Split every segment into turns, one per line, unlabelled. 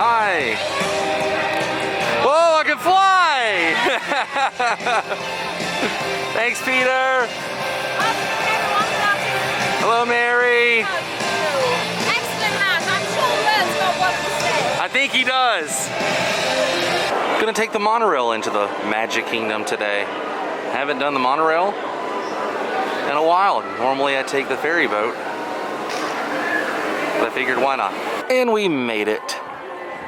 Hi. Whoa, I can fly! Thanks, Peter. Hello, Mary.
Excellent man. I'm sure Bert's got what to say.
I think he does. Gonna take the monorail into the Magic Kingdom today. Haven't done the monorail in a while. Normally I take the ferry boat, but I figured why not. And we made it.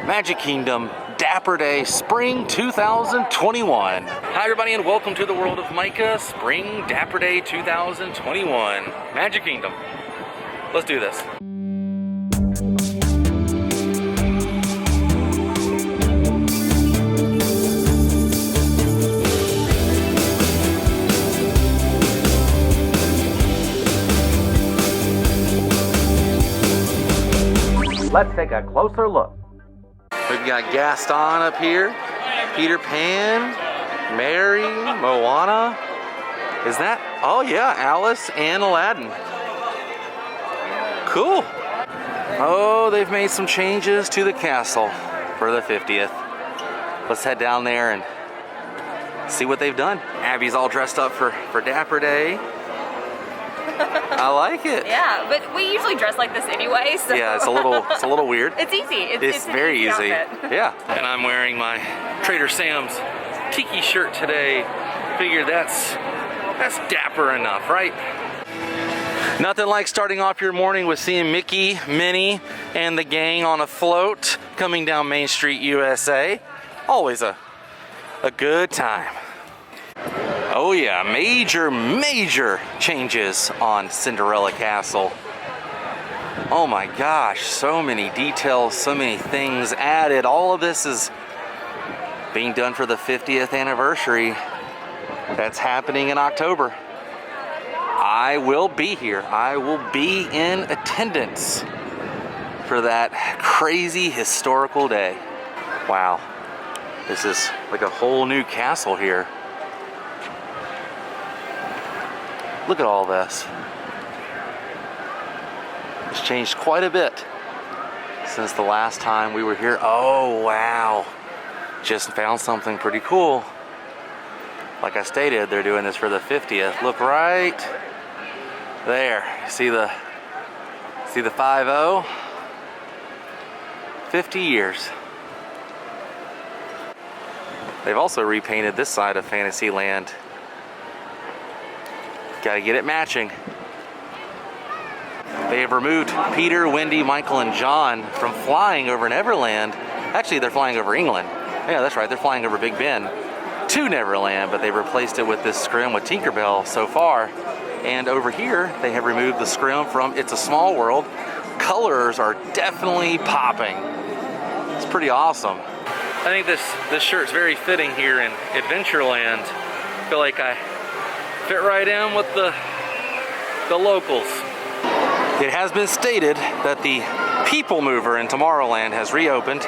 Magic Kingdom, Dapper Day, Spring 2021. Hi everybody and welcome to the World of Micah, Spring Dapper Day 2021. Magic Kingdom. Let's do this. Let's take a closer look. We've got Gaston up here, Peter Pan, Mary, Moana. Is that? Oh yeah, Alice and Aladdin. Cool. Oh, they've made some changes to the castle for the 50th. Let's head down there and see what they've done. Abby's all dressed up for Dapper Day. I like it.
Yeah, but we usually dress like this anyway, so.
Yeah, it's a little weird.
It's easy.
It's very easy.
Outfit.
Yeah. And I'm wearing my Trader Sam's tiki shirt today. Figured that's dapper enough, right? Nothing like starting off your morning with seeing Mickey, Minnie, and the gang on a float coming down Main Street, USA. Always a good time. Oh yeah, major changes on Cinderella Castle. Oh my gosh, so many details, so many things added. All of this is being done for the 50th anniversary. That's happening in October. I will be here. I will be in attendance for that crazy historical day. Wow, this is like a whole new castle here. Look at all this. It's changed quite a bit since the last time we were here. Oh, wow. Just found something pretty cool. Like I stated, they're doing this for the 50th. Look right there. See the 50? 50 years. They've also repainted this side of Fantasyland. Gotta get it matching. They have removed Peter, Wendy, Michael, and John from flying over Neverland. Actually, they're flying over England. Yeah, that's right, they're flying over Big Ben to Neverland, but they replaced it with this scrim with Tinkerbell so far. And over here, they have removed the scrim from It's a Small World. Colors are definitely popping. It's pretty awesome. I think this shirt's very fitting here in Adventureland. I feel like I fit right in with the locals. It has been stated that the People Mover in Tomorrowland has reopened.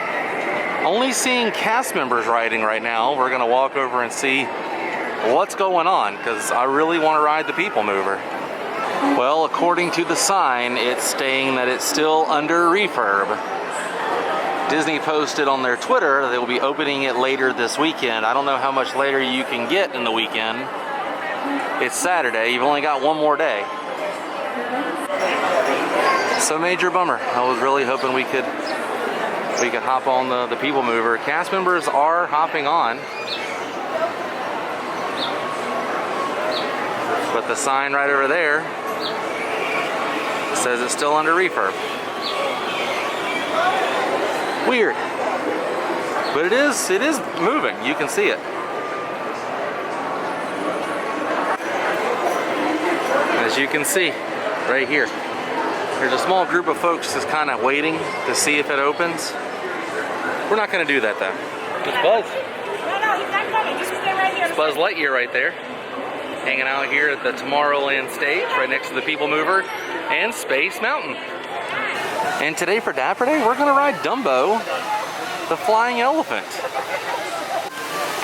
Only seeing cast members riding right now. We're gonna walk over and see what's going on because I really want to ride the People Mover. Well, according to the sign, it's saying that it's still under refurb. Disney posted on their Twitter that they will be opening it later this weekend. I don't know how much later you can get in the weekend. It's Saturday, you've only got one more day. So major bummer. I was really hoping we could hop on the People Mover. Cast members are hopping on. But the sign right over there says it's still under refurb. Weird. But it is moving. You can see it. As you can see right here, there's a small group of folks just kind of waiting to see if it opens. We're not going to do that though. It's Buzz.
No, he's not coming. Just stay right here.
It's Buzz Lightyear right there, hanging out here at the Tomorrowland stage right next to the People Mover and Space Mountain. And today for Dapper Day, we're going to ride Dumbo, the flying elephant.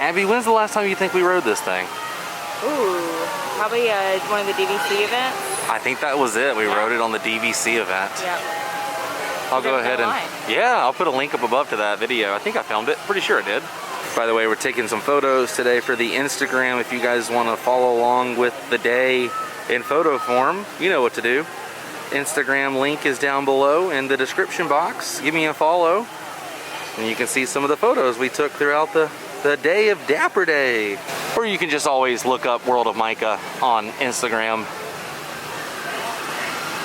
Abby, when's the last time you think we rode this thing?
Ooh, probably one of the DVC events.
I think that was it. We rode it on the DVC event.
Yep.
I'll go ahead and, yeah, I'll put a link up above to that video. I think I filmed it, pretty sure I did. By the way, we're taking some photos today for the Instagram. If you guys want to follow along with the day in photo form, you know what to do. Instagram link is down below in the description box. Give me a follow and you can see some of the photos we took throughout the day of Dapper Day. Or you can just always look up World of Micah on Instagram. I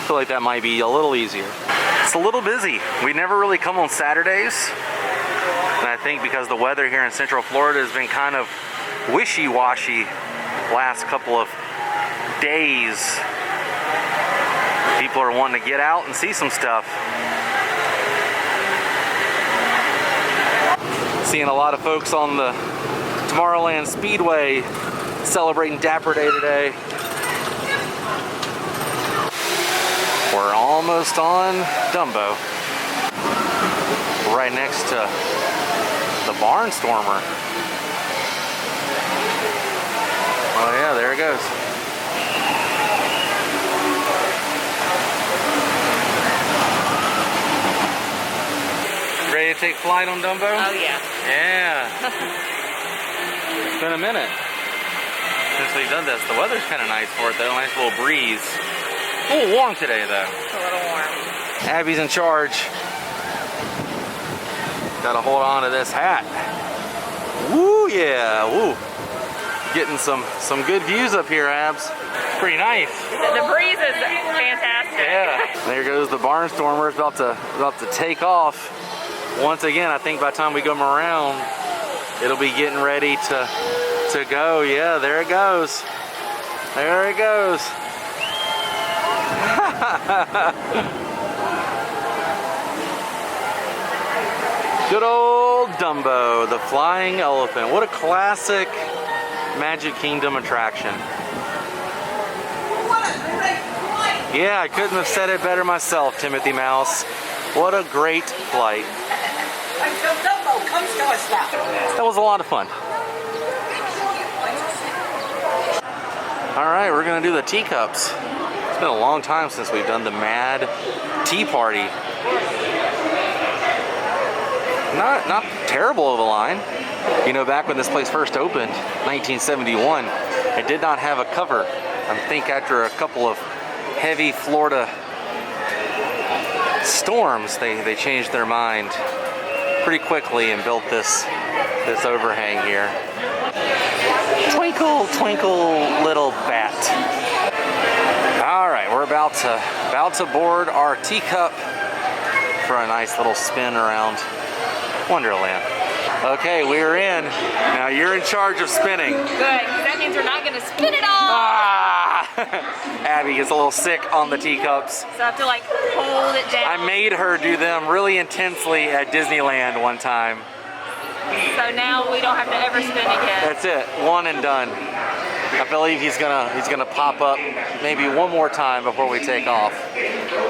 feel like that might be a little easier. It's a little busy. We never really come on Saturdays. And I think because the weather here in Central Florida has been kind of wishy-washy last couple of days. People are wanting to get out and see some stuff. Seeing a lot of folks on the Tomorrowland Speedway celebrating Dapper Day today. We're almost on Dumbo. Right next to the Barnstormer. Oh yeah, there it goes. Ready to take flight on Dumbo?
Oh yeah.
Yeah. It's been a minute since we've done this. The weather's kind of nice for it though. Nice little breeze. A little warm today though.
It's a little warm.
Abby's in charge. Gotta hold on to this hat. Woo, yeah, woo. Getting some good views up here, Abs. Pretty nice.
The breeze is fantastic.
Yeah. There goes the Barnstormer. It's about to take off. Once again, I think by the time we come around, it'll be getting ready to go. Yeah, there it goes. There it goes. Good old Dumbo, the flying elephant. What a classic Magic Kingdom attraction. Yeah, I couldn't have said it better myself, Timothy Mouse. What a great flight. That was a lot of fun. All right, we're gonna do the teacups. It's been a long time since we've done the Mad Tea Party. Not terrible of a line. You know, back when this place first opened, 1971, it did not have a cover. I think after a couple of heavy Florida storms, they changed their mind pretty quickly and built this overhang here. Twinkle, twinkle, little bat. All right, we're about to board our teacup for a nice little spin around Wonderland. Okay, we're in. Now you're in charge of spinning.
Good, because that means we're not going to spin it all.
Ah! Abby gets a little sick on the teacups.
So I have to like hold it down.
I made her do them really intensely at Disneyland one time.
So now we don't have to ever spin again.
That's it, one and done. I believe he's gonna pop up maybe one more time before we take off.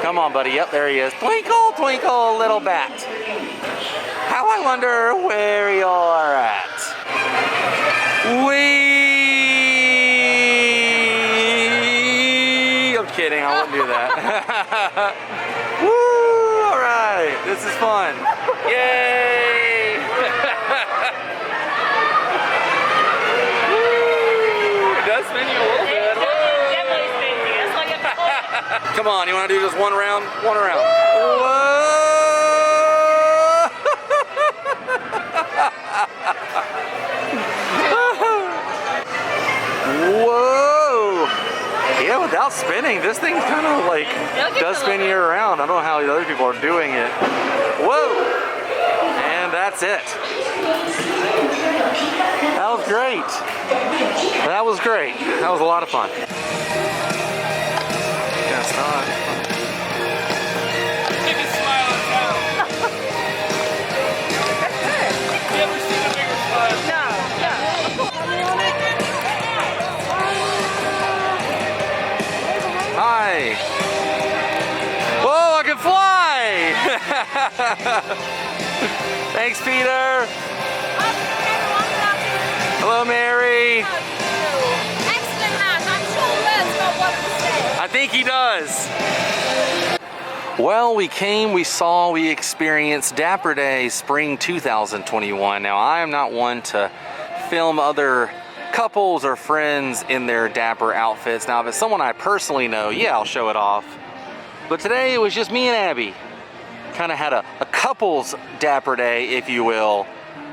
Come on, buddy. Yep, there he is. Twinkle, twinkle, little bat. How I wonder where you're at. Wee! I'm kidding, I wouldn't do that. Woo! All right, this is fun. Yay! It does spin you a little bit.
It definitely spin you. It's like a toy.
Come on, you want to do just one round? One round. Whoa! Whoa! Yeah, without spinning, this thing kind of like does spin you around. I don't know how the other people are doing it. Whoa! And that's it. That was great. That was great. That was a lot of fun. Guess not.
Biggest smile in town. You ever seen a bigger smile?
No.
Hi. Whoa, I can fly! Thanks, Peter. Hello, Mary.
Excellent match. I'm sure Bert's got one to say.
I think he does. Well, we came, we saw, we experienced Dapper Day Spring 2021. Now, I am not one to film other couples or friends in their dapper outfits. Now, if it's someone I personally know, yeah, I'll show it off. But today it was just me and Abby. Kind of had a couples Dapper Day, if you will.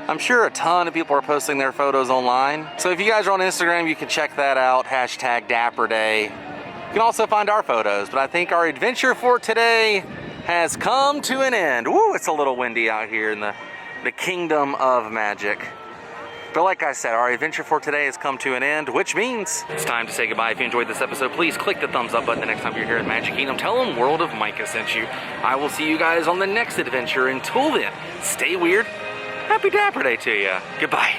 I'm sure a ton of people are posting their photos online. So if you guys are on Instagram, you can check that out, hashtag Dapper Day. You can also find our photos, but I think our adventure for today has come to an end. Woo, it's a little windy out here in the kingdom of magic. But like I said, our adventure for today has come to an end, which means it's time to say goodbye. If you enjoyed this episode, please click the thumbs up button the next time you're here at Magic Kingdom. Tell them World of Micah sent you. I will see you guys on the next adventure. Until then, stay weird. Happy Dapper Day to you. Goodbye.